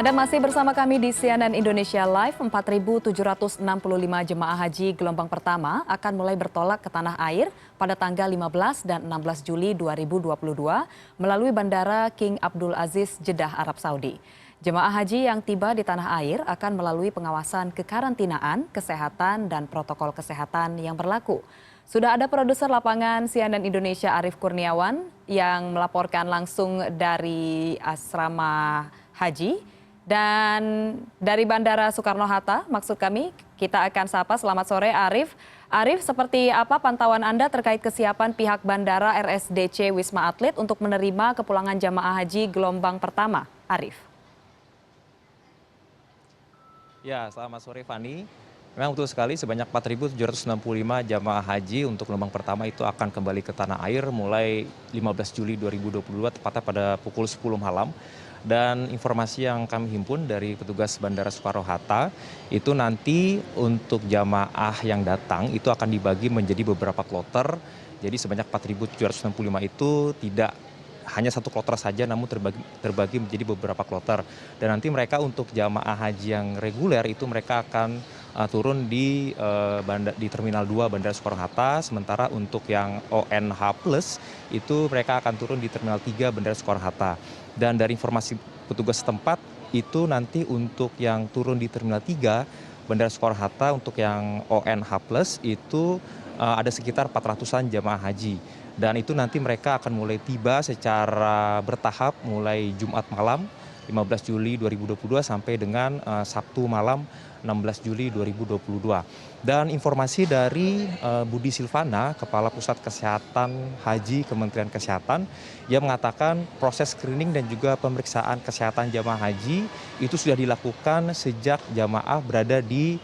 Anda masih bersama kami di CNN Indonesia Live. 4.765 jemaah haji gelombang pertama akan mulai bertolak ke tanah air pada tanggal 15 dan 16 Juli 2022 melalui Bandara King Abdul Aziz, Jeddah, Arab Saudi. Jemaah haji yang tiba di tanah air akan melalui pengawasan kekarantinaan, kesehatan, dan protokol kesehatan yang berlaku. Sudah ada produser lapangan CNN Indonesia Arief Kurniawan yang melaporkan langsung dari asrama haji. Dan dari Bandara Soekarno-Hatta, maksud kami, kita akan sapa. Selamat sore Arief. Arief, seperti apa pantauan Anda terkait kesiapan pihak Bandara RSDC Wisma Atlet untuk menerima kepulangan jamaah haji gelombang pertama? Arief. Ya, selamat sore Fani. Memang betul sekali sebanyak 4.765 jamaah haji untuk gelombang pertama itu akan kembali ke tanah air mulai 15 Juli 2022 tepatnya pada pukul 10 malam. Dan informasi yang kami himpun dari petugas Bandara Soekarno-Hatta itu nanti untuk jamaah yang datang itu akan dibagi menjadi beberapa kloter. Jadi sebanyak 4.765 itu tidak hanya satu kloter saja namun terbagi menjadi beberapa kloter. Dan nanti mereka untuk jamaah haji yang reguler itu mereka akan turun di Terminal 2 Bandara Soekarno-Hatta, sementara untuk yang ONH Plus itu mereka akan turun di Terminal 3 Bandara Soekarno-Hatta. Dan dari informasi petugas setempat itu nanti untuk yang turun di Terminal 3 Bandara Soekarno-Hatta untuk yang ONH Plus itu ada sekitar 400-an jamaah haji. Dan itu nanti mereka akan mulai tiba secara bertahap mulai Jumat malam 15 Juli 2022 sampai dengan Sabtu malam 16 Juli 2022. Dan informasi dari Budi Silvana, Kepala Pusat Kesehatan Haji Kementerian Kesehatan, yang mengatakan proses screening dan juga pemeriksaan kesehatan jamaah haji itu sudah dilakukan sejak jamaah berada di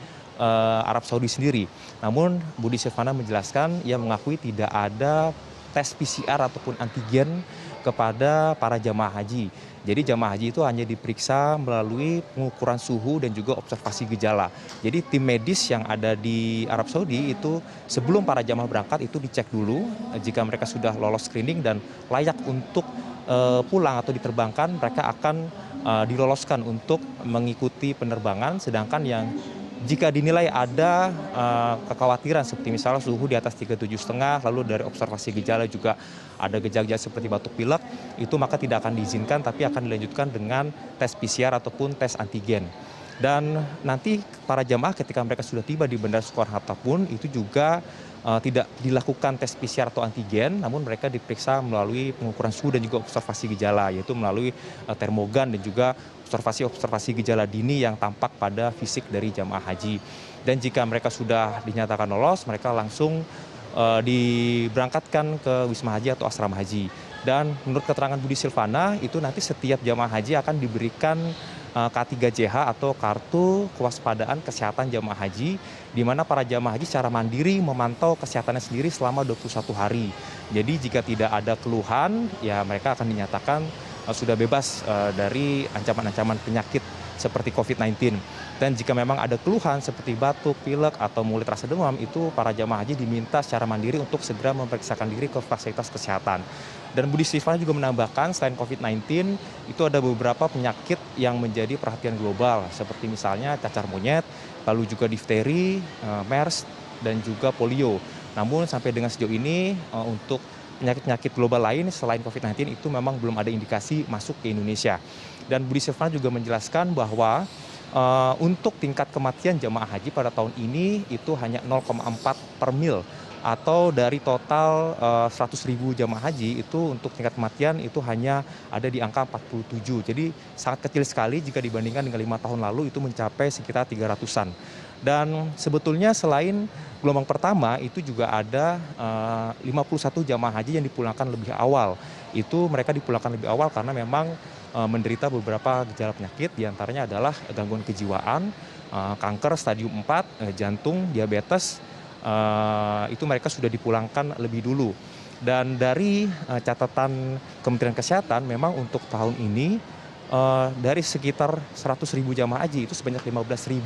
Arab Saudi sendiri. Namun Budi Silvana menjelaskan ia mengakui tidak ada tes PCR ataupun antigen kepada para jamaah haji. Jadi jamaah haji itu hanya diperiksa melalui pengukuran suhu dan juga observasi gejala. Jadi tim medis yang ada di Arab Saudi itu sebelum para jamaah berangkat itu dicek dulu jika mereka sudah lolos screening dan layak untuk pulang atau diterbangkan, mereka akan diloloskan untuk mengikuti penerbangan. Sedangkan yang jika dinilai ada kekhawatiran seperti misalnya suhu di atas 37,5, lalu dari observasi gejala juga ada gejala-gejala seperti batuk pilek, itu maka tidak akan diizinkan tapi akan dilanjutkan dengan tes PCR ataupun tes antigen. Dan nanti para jamaah ketika mereka sudah tiba di Bandara Soekarno-Hatta pun itu juga tidak dilakukan tes PCR atau antigen, namun mereka diperiksa melalui pengukuran suhu dan juga observasi gejala, yaitu melalui termogan dan juga observasi gejala dini yang tampak pada fisik dari jamaah haji. Dan jika mereka sudah dinyatakan lolos, mereka langsung diberangkatkan ke Wisma Haji atau asrama haji. Dan menurut keterangan Budi Silvana, itu nanti setiap jamaah haji akan diberikan K3JH atau Kartu Kewaspadaan Kesehatan Jamaah Haji, di mana para jamaah haji secara mandiri memantau kesehatannya sendiri selama 21 hari. Jadi jika tidak ada keluhan, ya mereka akan dinyatakan sudah bebas dari ancaman-ancaman penyakit seperti COVID-19. Dan jika memang ada keluhan seperti batuk, pilek, atau mulai terasa demam, itu para jamaah haji diminta secara mandiri untuk segera memeriksakan diri ke fasilitas kesehatan. Dan Budi Silvana juga menambahkan selain COVID-19 itu ada beberapa penyakit yang menjadi perhatian global seperti misalnya cacar monyet, lalu juga difteri, MERS, dan juga polio. Namun sampai dengan sejauh ini untuk penyakit-penyakit global lain selain COVID-19 itu memang belum ada indikasi masuk ke Indonesia. Dan Budi Silvana juga menjelaskan bahwa untuk tingkat kematian jamaah haji pada tahun ini itu hanya 0,4 per mil, atau dari total 100.000 jamaah haji itu untuk tingkat kematian itu hanya ada di angka 47. Jadi sangat kecil sekali jika dibandingkan dengan 5 tahun lalu itu mencapai sekitar 300-an. Dan sebetulnya selain gelombang pertama itu juga ada 51 jamaah haji yang dipulangkan lebih awal. Itu mereka dipulangkan lebih awal karena memang menderita beberapa gejala penyakit, diantaranya adalah gangguan kejiwaan, kanker stadium 4, jantung, diabetes. Itu mereka sudah dipulangkan lebih dulu. Dan dari catatan Kementerian Kesehatan memang untuk tahun ini dari sekitar 100.000 jamaah haji itu sebanyak 15.000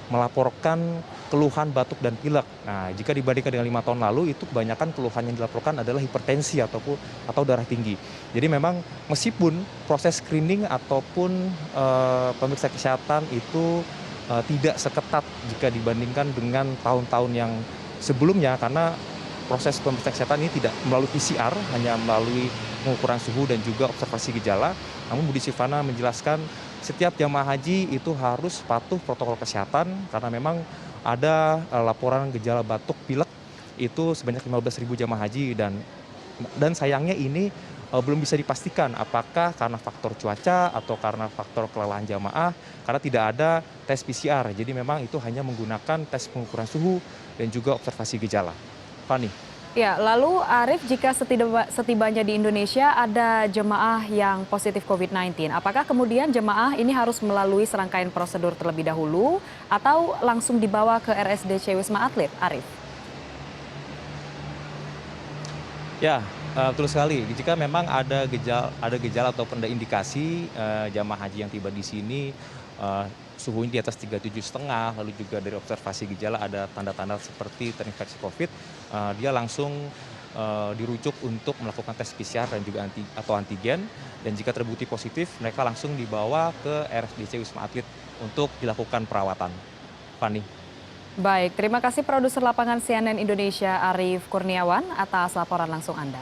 melaporkan keluhan batuk dan pilek. Nah, jika dibandingkan dengan 5 tahun lalu itu kebanyakan keluhan yang dilaporkan adalah hipertensi atau darah tinggi. Jadi memang meskipun proses screening ataupun pemeriksaan kesehatan itu tidak seketat jika dibandingkan dengan tahun-tahun yang sebelumnya, karena proses pemeriksaan kesehatan ini tidak melalui PCR, hanya melalui pengukuran suhu dan juga observasi gejala. Namun Budi Sivana menjelaskan setiap jamaah haji itu harus patuh protokol kesehatan karena memang ada laporan gejala batuk pilek itu sebanyak 15.000 jamaah haji, dan sayangnya ini belum bisa dipastikan apakah karena faktor cuaca atau karena faktor kelelahan jamaah, karena tidak ada tes PCR. Jadi memang itu hanya menggunakan tes pengukuran suhu dan juga observasi gejala. Fani. Ya, lalu Arief, jika setibanya di Indonesia ada jemaah yang positif COVID-19, apakah kemudian jemaah ini harus melalui serangkaian prosedur terlebih dahulu atau langsung dibawa ke RSDC Wisma Atlet, Arief? Ya, betul sekali. Jika memang ada gejala ataupun ada indikasi jamaah haji yang tiba di sini suhunya di atas 37,5, lalu juga dari observasi gejala ada tanda-tanda seperti terinfeksi COVID, dia langsung dirujuk untuk melakukan tes PCR dan juga atau antigen, dan jika terbukti positif mereka langsung dibawa ke RSDC Wisma Atlet untuk dilakukan perawatan. Fani. Baik, terima kasih produser lapangan CNN Indonesia Arief Kurniawan atas laporan langsung Anda.